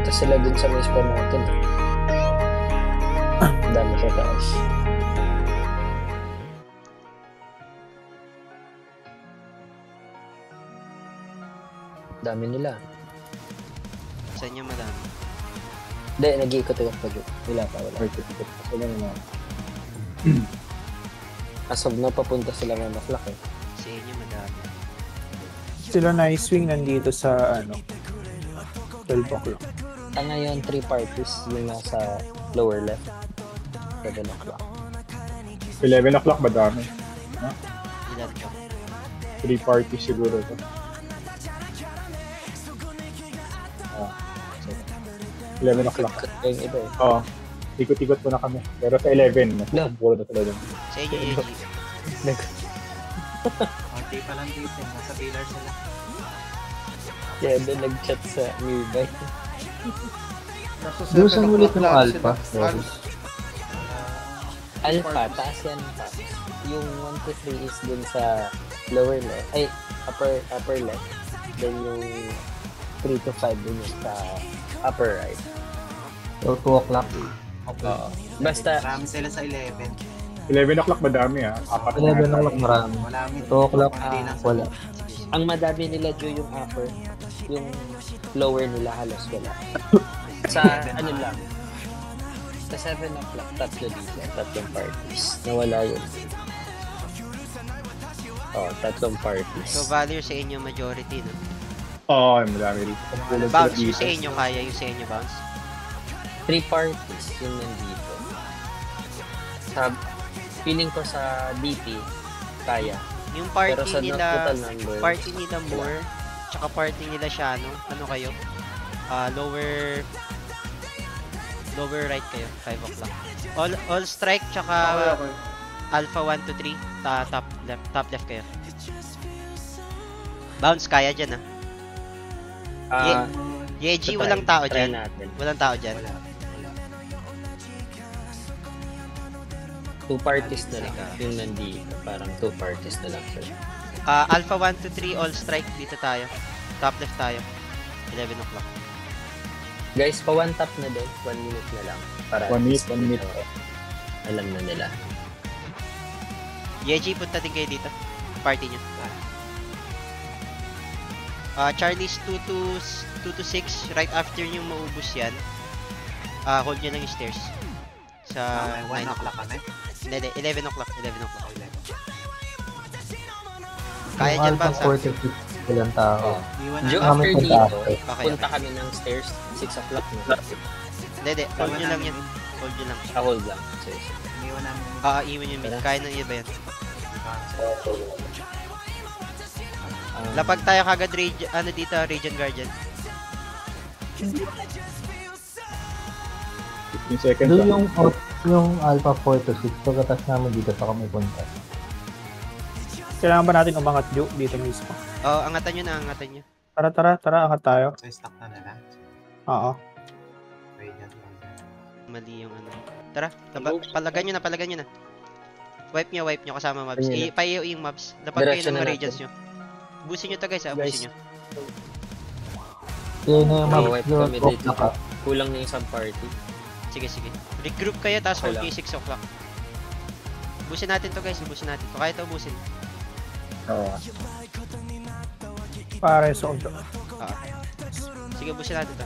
Papunta sila dun sa may spawn natin. Ang dami sa taas. Dami nila. Sa inyo madami. Hindi, nag-iikot-ikot pa dyan. Wala pa. Ikot-ikot pa sila naman. As of now, papunta sila ng Maflak eh. Sa inyo madami. Sila na-swing nandito sa 12 o'clock. Ngayon, 3 parties yung nasa lower left. 7 o'clock. 11 o'clock ba dami? Ilan ka? 3 parties siguro ito. 11 o'clock. Yung iba eh. Oo. Ikot-ikot po na kami. Pero sa 11, mas No. puro na sila dun. Sa inyo, AG. Konti pa lang dito. Nasa pillar sila. Kaya doon nag-chat sa nearby. Dusan ulit ng alpha. Alpha, taas yan pa. Yung 1 to 3 is dun sa lower left. Ay, upper left. Then yung 3 to 5 dun yung sa upper right. So, 2 o'clock. Oo. Basta, Marami sila sa 11. 11 o'clock madami ah. 4 na 11 yata. o'clock marami. Marami. 2 o'clock, Konti lang. wala. ang madami nila Joe yung upper. Yung lower nila halos wala. Sa ano lang. Sa 7 o'clock, tatlo dito. Tatlong parties. Nawala yun. Oh, tatlong parties. So, value sa inyo majority, no? Oo, madami rito. Kumpulad sila Bounce, yung dito. sa inyo kaya, yung sa inyo bounce. 3 parties yung nandito. Sa feeling ko sa DP, kaya. Yung Pero party sa nila, total number, party nila Moore, tsaka party nila Shano, ano kayo? Lower right kayo, 5 o'clock. All strike, tsaka alpha 1 to 3, top left kayo. Bounce kaya dyan, Yeji, walang tao try dyan. natin. Walang tao dyan. 2 parties na lang. Yung nandito, parang 2 parties na lang sila. Alpha 1 to 3, all strike, dito tayo. Top left tayo. 11 o'clock. Guys, pa 1 tap na din. 1 minute na lang. Para 1 minute, 1 minute. Alam na nila. Yeji, punta din kayo dito. Party nyo. Charlie's 2 to 6, right after nyo maubos yan, hold nyo lang yung stairs. Sa 1 9 o'clock kami. Hindi, 11 o'clock. 11 o'clock. 11. Kaya Yung dyan ba alpha sa... 46, ilang tao. Iwan Joe, namin. after punta dito, after. Okay, punta okay. kami ng stairs. 6 o'clock na. Hindi, hold nyo lang yan. Hold nyo lang. Hold lang. Sige. Iwan namin. Iwan yung mid. Kaya nang iba yan. Um, Lapag tayo kagad dito, Region Guardian. 15 seconds Doon lang. yung alpha 4 to 6, pagkatas namin dito sa kami punta. Kailangan ba natin umangat dito mismo? Angatan nyo na, angatan nyo. Tara, angat tayo. So, stock na nila. Oo. Radiant lang. Mali yung ano. Tara, palagan nyo na. Wipe nyo kasama mobs. Ano yun? Paiyo yung mobs. Lapag kayo Diretso ng na mga natin. regions nyo. Busin nyo to guys, Guys. busin nyo. Yun na yung wipe mabs kami yung dito. Kulang na isang party. Sige. Regroup kayo, tapos hold Okay kayo 6 o'clock. Busin natin to guys, ubusin natin. Kung kaya to ubusin. Oo. Pare, soldo. Sige, ubusin natin to.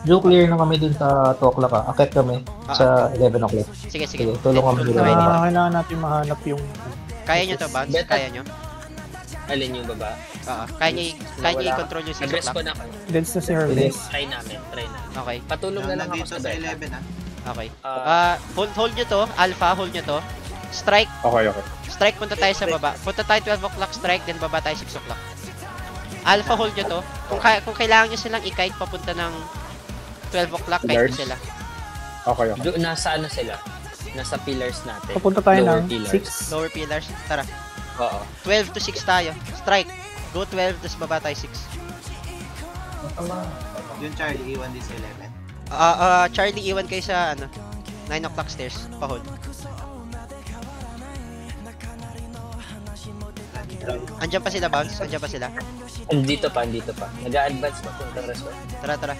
Joe, clear na kami dun sa 2 o'clock Akit kami sa 11 o'clock. Sige. Sige, tulong kami dun. Kailangan natin mahanap yung... Kaya nyo to, Bounce? Better. Kaya nyo? Alin yung baba? Kaya nyo Wala. i-control yung 6 Nag-rest o'clock? ko na kayo. Dance na si Hermes. Try namin. Okay. Patulong na lang ako Nandito sa sa beta. 11 Okay. Ah, Hold nyo to. Alpha, hold nyo to. Strike. Okay. Strike, punta tayo sa baba. Punta tayo 12 o'clock strike, then baba tayo 6 o'clock. Alpha, hold nyo to. Kung kailangan nyo silang i-kite papunta ng 12 o'clock, kite Pillars? nyo sila. Okay. Nasa ano sila? Nasa pillars natin. Papunta tayo Lower ng pillars. 6. Lower pillars. Tara. Oo. 12 to 6 tayo. Strike. Go 12, tapos baba tayo 6. Yung Charlie, iwan din sa 11. Charlie, iwan kayo sa 9 o'clock stairs. Pa-hold. Andiyan pa sila, Bounce? Andiyan pa sila? Andito pa. Nag-a-advance pa kung resort. Tara.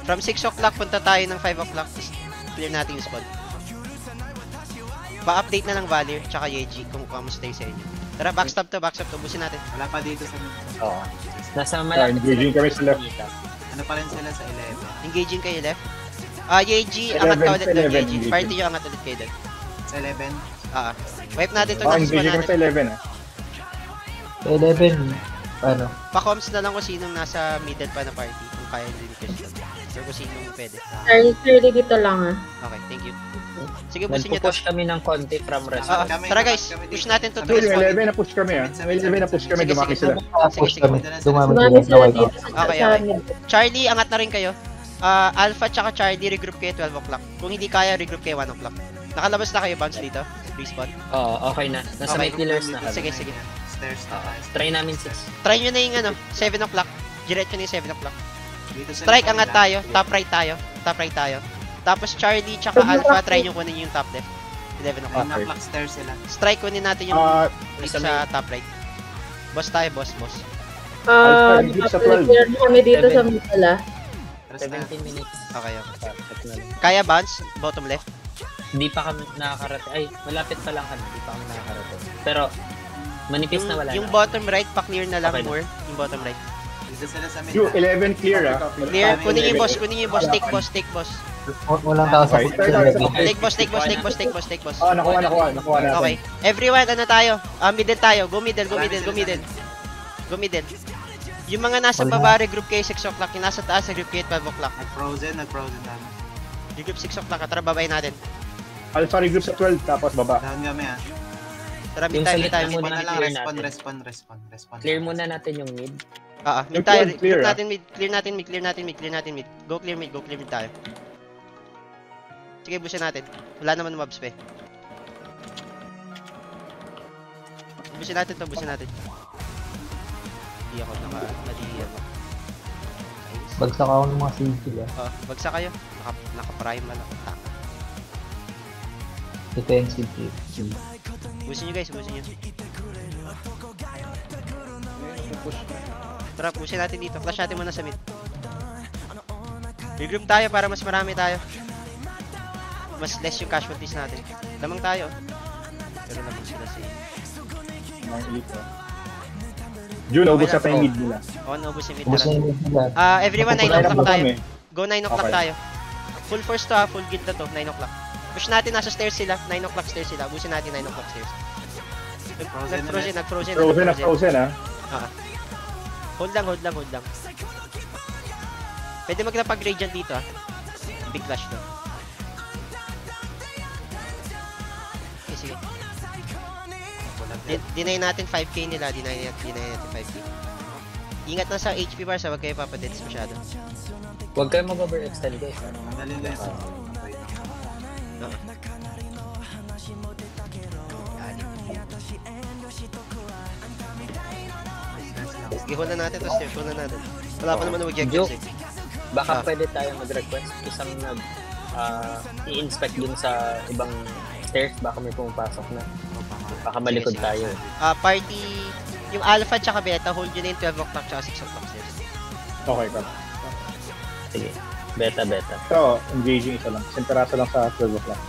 From 6 o'clock, punta tayo ng 5 o'clock. Clear natin yung spawn. Pa-update na lang Valir, tsaka Yeji kung kamusta yung sa inyo. Tara, backstab to, ubusin natin. Wala pa dito sa Oo. Nasa malapit engaging kami sa left. dito. ano pa rin sila sa 11. Engaging kayo left. Yeji, 11, angat ka ulit doon, 11, Yeji. engaging. Party nyo, angat ulit kayo doon. Sa 11. Wipe natin to, Oh, nasa spawn engaging kami sa natin. 11 ah. 11, ano? Pa-comms na lang kung sinong nasa middle pa na party. Kung kaya din request lang. Or kung sinong pwede. Charlie dito lang ah. Okay, thank you. Sige, busin nyo to. Nagpo-push kami ng konti from rest. Tara guys, push natin to Yung 12 11 na push kami ah. Yung 11 na push kami, Sige, dumaki sige. sila. Tapos sige. kami. Dumami Sumami sila. sila Naway dito out. sa Okay, sa okay. Charlie, angat na rin kayo. Alpha tsaka Charlie, regroup kayo 12 o'clock. Kung hindi kaya, regroup kayo 1 o'clock. Nakalabas na kayo, bounce dito. Respawn. Oo, okay na. Nasa Okay. may pillars na kami. Sige, sige. Stairs na tayo. Try namin 6. Try nyo na yung 7 o'clock. Diretso na yung 7 o'clock. Dito sa Strike, likod angat lang. tayo. Top right tayo. Top right tayo. Tapos Charlie tsaka Alpha, try nyo kunin yung top left. 11 o'clock. Ayun, na-block stairs sila. Strike, kunin natin yung dito sa top right. Boss tayo, boss. Ah, Alpha, sa 12. clear na kami dito sa middle ah. Tara na. 17 minutes. Okay, okay. Tapos na lang. Kaya bounce, bottom left. Hindi pa kami nakakarating. Ay, malapit pa lang kami. Hindi pa kami nakakarating. Pero, manipis na wala Yung na. bottom right, pa-clear na lang Okay na. more. Yung bottom right. Dito sila sa mid. Yung 11 clear ah. Clear, kunin yung 11. boss, kunin yung boss. Take boss. Walang tao sa Okay, push. Take boss. Ah, nakuha natin. Okay. Everyone, ano tayo? Middle tayo. Go middle. Yung mga nasa baba, regroup kayo 6 o'clock. Yung nasa taas, regroup kayo 12 o'clock. Nag-frozen tayo. Regroup 6 o'clock. Tara, babayin natin. Alpha regroup sa 12, tapos baba. Down kami ah. Tara, mid Yung tayo, sa mid tayo. gitna Mid. Respawn na lang. clear Respawn. Ah, Clear muna natin yung mid. Mid Yung tayo. 12 clear, Clear ah. natin mid. Clear natin mid. Go clear mid tayo. Sige, busin natin. Wala naman mobs pa eh. Busin natin. Hindi ako naka-ano. Bagsak ako ng mga save sila. Bagsak kayo. Naka-prime na lang. Defensive. Busin nyo guys, Tara, pusin natin dito. Flash natin muna sa mid. Regroup tayo para mas marami tayo. Mas less yung casualties natin. Lamang tayo. Pero lamang sila si... June, ubos na pa yung mid nila. naubos yung mid. Ubus na Tara. yung nila. Everyone, 9 Line up o'clock na tayo. kami. Go 9 o'clock Okay. tayo. Full force to full guild na to, 9 o'clock. Push natin, nasa stairs sila, 9 o'clock stairs sila. Busin natin 9 o'clock stairs. Frozen ah. Hold lang. Pwede magna-pag-radiant dito ah. Big flash to. Okay, sige. Deny natin 5k nila, deny natin 5k. Ingat na sa HP bars, huwag kayo papadets masyado. Huwag kayo mag-overextend guys. Madali lang. Sige, hold na natin to, stairs, hold na natin. Wala pa naman objectives Joke. eh. Baka pwede tayo mag-request isang i-inspect dun sa ibang stairs. Baka may pumapasok na. Baka malikod Sige. tayo. Party, yung alpha tsaka beta, hold yun na yung 12 o'clock tsaka 6 o'clock stairs. Okay ka. Sige. Beta. So, engaging isa lang. Isang peraso lang sa 12 o'clock.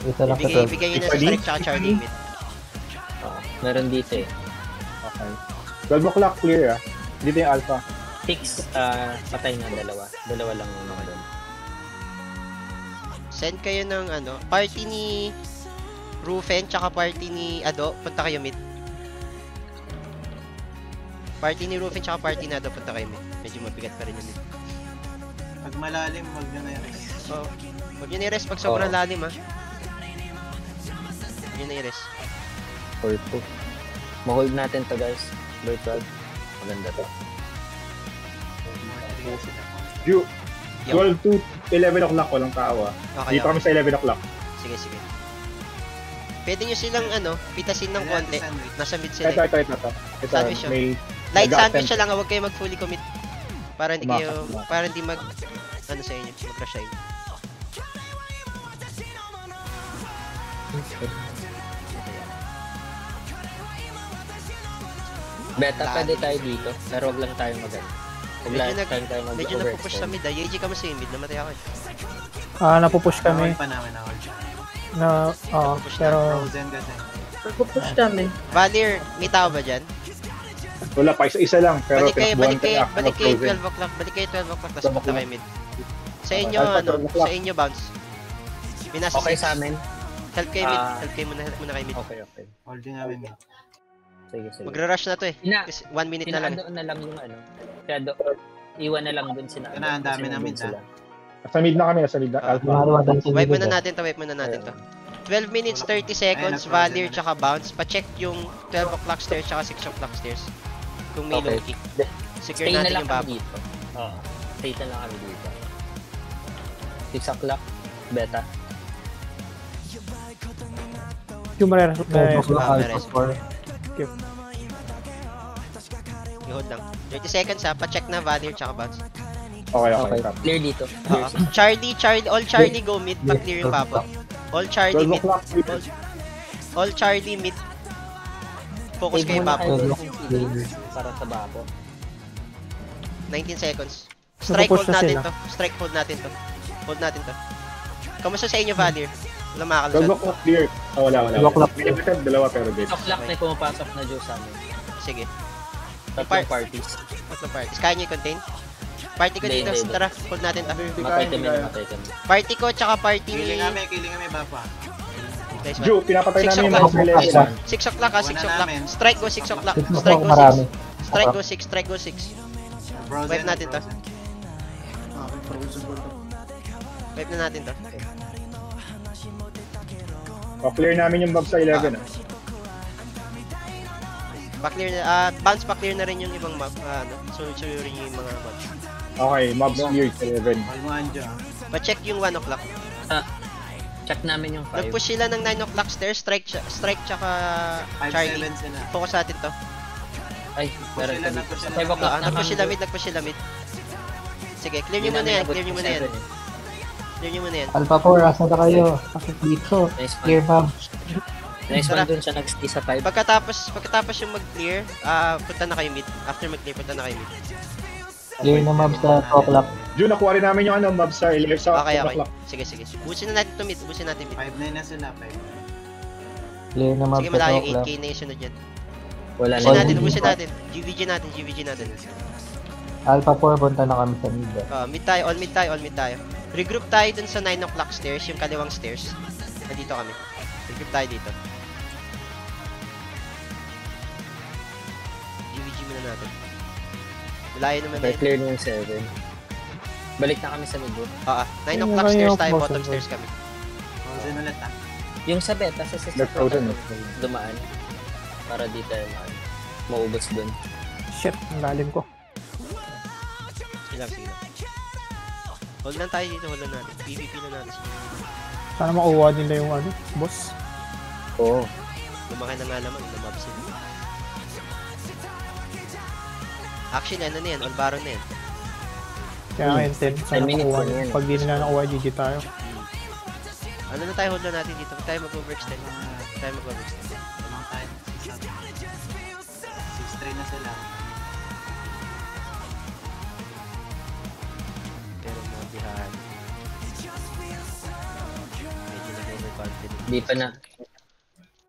Ito lang sa 12. Ibigay nyo na sa strike tsaka Charlie mid. Meron dito eh. Okay. 12 o'clock clear ah. Dito yung alpha. 6, patay na dalawa. Dalawa lang yung mga doon. Send kayo ng party ni Rufen tsaka party ni Ado, punta kayo mid. Party ni Rufen tsaka party ni Ado, punta kayo mid. Medyo mabigat pa rin yung mid. Pag malalim, wag nyo na i-rest. Oo. Huwag nyo na-rest pag sobrang lalim ha. Huwag nyo na-rest. Or 2. Ma-hold natin to guys. Virtual. Maganda to. Ju, 12 to 11 o'clock walang tao ah. Okay, Dito kami sa 11 o'clock. Sige. Pwede nyo silang pitasin ng konti. Nasa mid sila. Ito. Sandwich yun. May Light nag-attempt. sandwich siya lang, huwag kayo mag-fully commit. Para hindi kayo, Umakas. para hindi sa inyo, mag-crash sa inyo. Beta, pwede tayo dito. Pero wag lang tayo mag Mag-lifetime tayo Medyo napupush sa mid ah. Yeji ka mo sa mid, namatay ako eh. Napupush kami. Nawan pa namin na hold. Pero Frozen kasi. Nagpupush kami. Valir, may tao ba dyan? Wala pa, isa-isa lang. Pero Balik kayo Frozen. 12 o'clock. Balik kayo 12 o'clock, tapos punta kayo mid. Sa inyo, Alpha, ano, 12 o'clock. sa inyo bounce. May nasa Okay 6. sa amin. Help kayo mid, help kayo muna kayo mid. Okay. Holding namin mid. Sige. Magra-rush na to eh. Kasi 1 minute na lang. Sinado na lang yung ano. Kaya iwan na lang dun sila. Kaya na, ang dami Kasi namin, nandun sila. Sa mid na kami, nasa mid na. Ah. Alpha. Wipe muna natin to. 12 minutes, 30 seconds, Ayun, Valir, na. tsaka bounce. Pa-check yung 12 o'clock stairs, tsaka 6 o'clock stairs. Kung may Okay. low kick. Secure Stay na natin lang yung baba. kami dito. Oo. Stay na lang kami dito. 6 o'clock. Beta. yung Alpha meron. score. I-hold lang. 30 seconds ha, pa-check na Valir, tsaka bounce. Okay. Clear dito. Oo. All Charlie go mid, pa-clear yung baba. All Charlie 12 mid. o'clock. All Charlie mid. Focus Save kayo muna baba. kayo ng para sa babo. 19 seconds. Strike hold Napupush na natin sila. to. Strike hold natin to. Hold natin to. Kamusta sa inyo, Valir? Wala 12 makakalusot. o'clock clear. Wala. 12 o'clock. Limited, dalawa pero dead. 6 o'clock may pumapasok na Diyos sa amin. Sige. Tatlong parties. Tatlong parties. Kaya nyo i-contain? Party ko Hindi, dito. hindi. Tara, hold natin to. Matay kami. Party ko, tsaka party ni... Killing kami baba. Nice one. Ju, pinapatay 6 namin yung o'clock. mga level. 6 o'clock ha, 6 Wala o'clock. namin. Strike go 6 o'clock. 6 Strike o'clock go 6. marami. Strike go 6. Strike go 6. Frozen. Wipe natin to. Wipe na natin to. Clear namin yung mob sa 11. Pa-clear na, bounce pa-clear na rin yung ibang map. So rin yung mga map. Okay, mobs clear sa 11. All mo anjo. Pa-check yung 1 o'clock. Check namin yung 5. Nag-push sila ng 9 o'clock stairs, strike tsaka 5-7 Charlie. sila. Focus natin to. Ay, meron sila, ka dito. nagpush Sa sila. 5 o'clock Nag-push sila mid, nag-push sila mid. Sige, clear nyo muna yan, clear nyo muna yan. Clear nyo muna yan. Alpha 4, asa na kayo? Bakit dito? Nice Clear one. ma'am. Nice Tara. one dun siya nag-stay sa 5. Pagkatapos yung mag-clear, punta na kayo mid. After mag-clear, punta na kayo mid. Clear na ma'am sa 2 o'clock. Ju, nakuha rin namin yung mob sa 11 sa Okay. 12 o'clock. Sige. Busin na natin to mid, busin natin mid. 5-9 na sila. 5. Clear na ma'am Sige, sa 2 malayo o'clock. 8k na yung sunod yan. Wala Busin na. natin, busin natin. GVG natin. Alpha 4, punta na kami sa mid. Mid tayo, all mid tayo. Regroup tayo dun sa 9 o'clock stairs, yung kaliwang stairs. Nandito kami. Regroup tayo dito. GVG muna natin. Malayo naman na Okay, yun. clear na yung 7. Balik na kami sa mid. 9 o'clock Ayun, stairs yung tayo, boss, bottom yung stairs kami. Frozen ulit Yung sa beta, sa 6 Nag-frozen, o'clock dumaan. Para di tayo maubos dun. shit, ang lalim ko. Sige lang. Hold lang tayo dito, hold lang natin. PvP na natin. Sana makuha nila yung boss. Oo. Lumaki na nga naman, lumabas sila. Actually, ano na yan, all baron na yan. Kaya ngayon 10, sana 10 minutes makuha na nila. yan. Pag di nila nakuha, GG tayo. Ano na tayo, hold lang natin dito. Huwag tayo mag-overextend. Huwag tayo mag-overextend. Walang tayo. 6-3 na sila. Pero mabihan. Medyo nag-overconfident.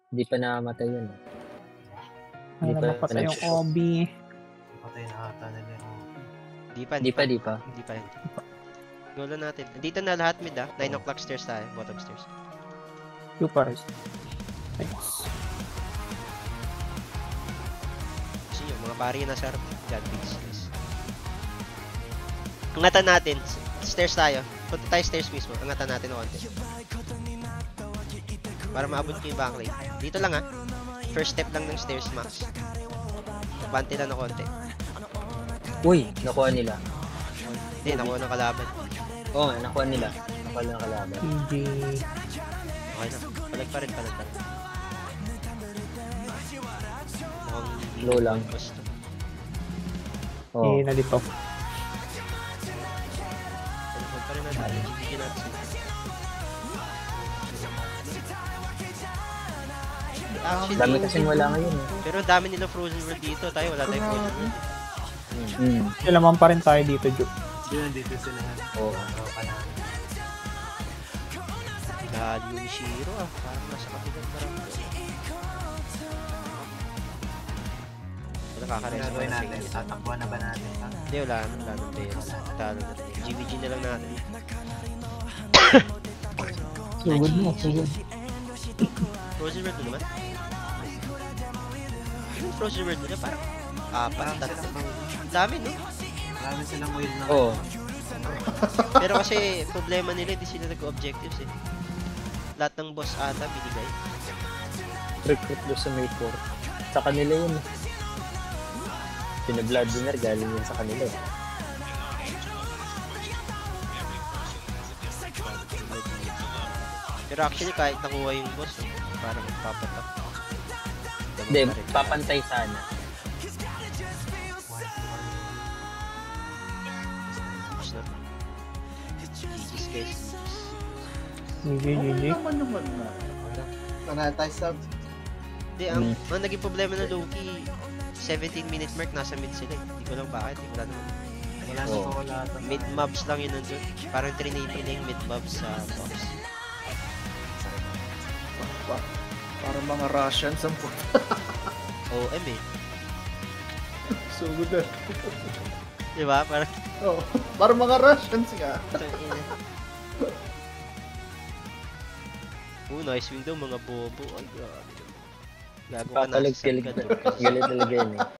Di pa namatay yun. Ay, Di pa napatay yung nag-shoot. OB. Patay na ata nila yung... Di pa. Di pa. Go lang natin. Dito na lahat mid 9 o'clock stairs tayo, bottom stairs. Yung pares. Thanks. Kasi yung mga bari na sa harap. God please. Angatan natin. Stairs tayo. Punta tayo stairs mismo. Angatan natin ng konti. Para maabot ko yung backlane. Dito lang ha. First step lang ng stairs max. Bante lang ng konti. Uy, nakuha nila. Hindi, nakuha ng kalaban. Oo nga, nakuha nila. Nakuha nila kalaban. GG. Okay na. Palag pa rin. Mukhang Low lang. basta. Oo. Hindi na dito. Palag pa rin natin. GG natin. Actually, Dami kasing wala ngayon. pero dami nila Frozen World dito. Tayo, wala tayong Frozen World. Laman pa rin tayo dito, Ju. Yun, dito sila. Oo. Tropa natin. Dahil yung Shiro parang nasa kapilang barangay. Ito nakaka-rest Gagawin natin. Tatakbuhan na ba natin? Hindi, wala nang pera. Talo na rin. GVG na lang natin. Sugod mo, sugod. Frozen World mo naman? Yung Frozen World nila parang apat, tatlo. Ang dami, no? Marami silang oil na. Oo. Pero kasi problema nila, hindi sila nag-objectives eh. Lahat ng boss ata binigay. Recruit doon sa May 4. Sa kanila yun. Pina-blood dinner galing yun sa kanila. Pero actually kahit nakuha yung boss, parang papatak. Hindi, papantay sana. Boss na. GG's guys. GG. Hindi, ang naging problema ng Loki, 17-minute mark, nasa mid sila eh. Hindi ko lang bakit, wala naman. Wala na Oo. pa wala. Mid mobs lang yun nandun. Parang trinate nila yung mid mobs sa boss. Parang mga Russians ang puto. OM eh. Sugod na. Diba? Parang, Oh, parang mga Russians nga. nice wing daw, mga bobo. Ay, grabe. Gago ka na Papalag sa galit sagad. talaga yun eh.